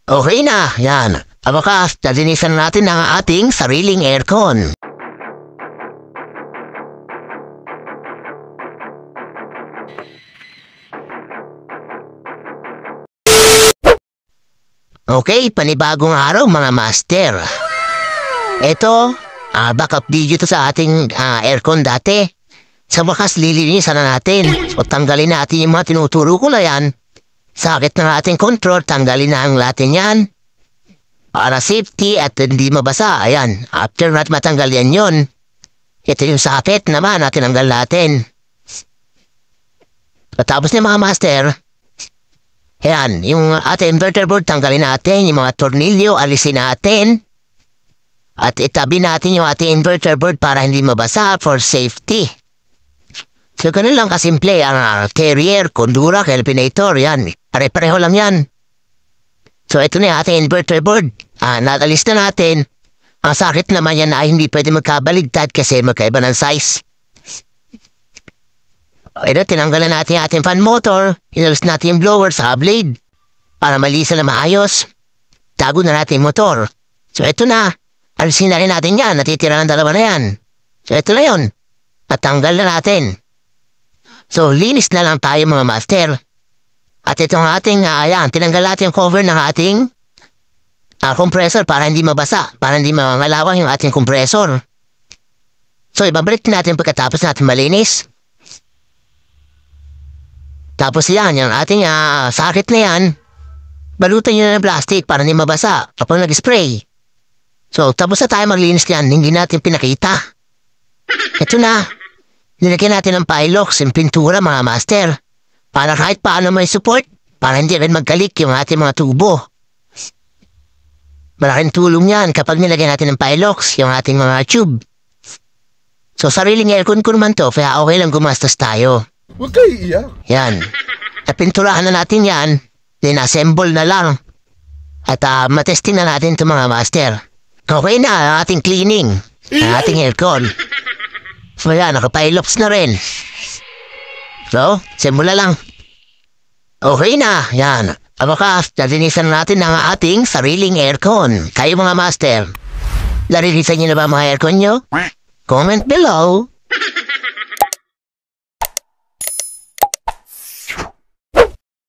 Okay na, yan. Abakas, dalinisan natin ang ating sariling aircon. Okay, panibagong araw mga master. Ito, backup video to sa ating aircon dati. Sa wakas, lilinisan na natin. O tanggalin natin yung mga tinuturo ko na yan. Sakit ng ating control, tanggalin na ang natin yan. Para safety at hindi mabasa. Ayan, after natin matanggal yan yun. Ito yung sakit naman na tinanggal natin. Tapos na mga master. Ayan, yung ating inverter board, tanggalin natin. Yung mga tornilyo, alisin natin. At itabi natin yung ating inverter board para hindi mabasa for safety. So, ganun lang kasimple. Ang carrier, kondura, calpinator, yan. Pare-pareho lang yan. So, ito na yung ating inverter board. Natalis na natin. Ang sakit naman yan ay hindi pwede magkabaligtad kasi magkaiba ng size. Ito, tinanggalan natin yung ating fan motor. Inalis natin yung blower sa blade. Para malisan na maayos. Tago na natin yung motor. So, ito na. Alisin na rin natin yan. Natitira ng dalawa na yan. So, ito na yun. Natanggal na natin. So, linis na lang tayo mga master. At itong ating, tinanggal natin yung cover ng ating compressor para hindi mabasa. Para hindi malawang yung ating compressor. So, ibabalik natin pagkatapos natin malinis. Tapos yan, yung ating sakit na yan, balutan nyo na ng plastic para hindi mabasa kapag nag-spray. So, tapos na tayo maglinis yan, hindi natin pinakita. Ito na, nilagyan natin ng Pilox, yung pintura mga master, para kahit paano may support, para hindi rin magkalik yung ating mga tubo. Malaking tulong yan kapag nilagyan natin ng Pilox, yung ating mga tube. So, sariling aircon ko naman to, kaya okay lang gumastos tayo. Huwag kayo iiyak. Yan. Napinturahan na natin yan. Then assemble na lang. At matesting na natin ito mga master. Okay na ang ating cleaning. Ang ating aircon. So yan, naka-Pilox na rin. So, simula lang. Okay na, yan. Abakas, dalinisan natin ang ating sariling aircon. Kayo mga master, naririsan nyo na ba mga aircon nyo? Comment below.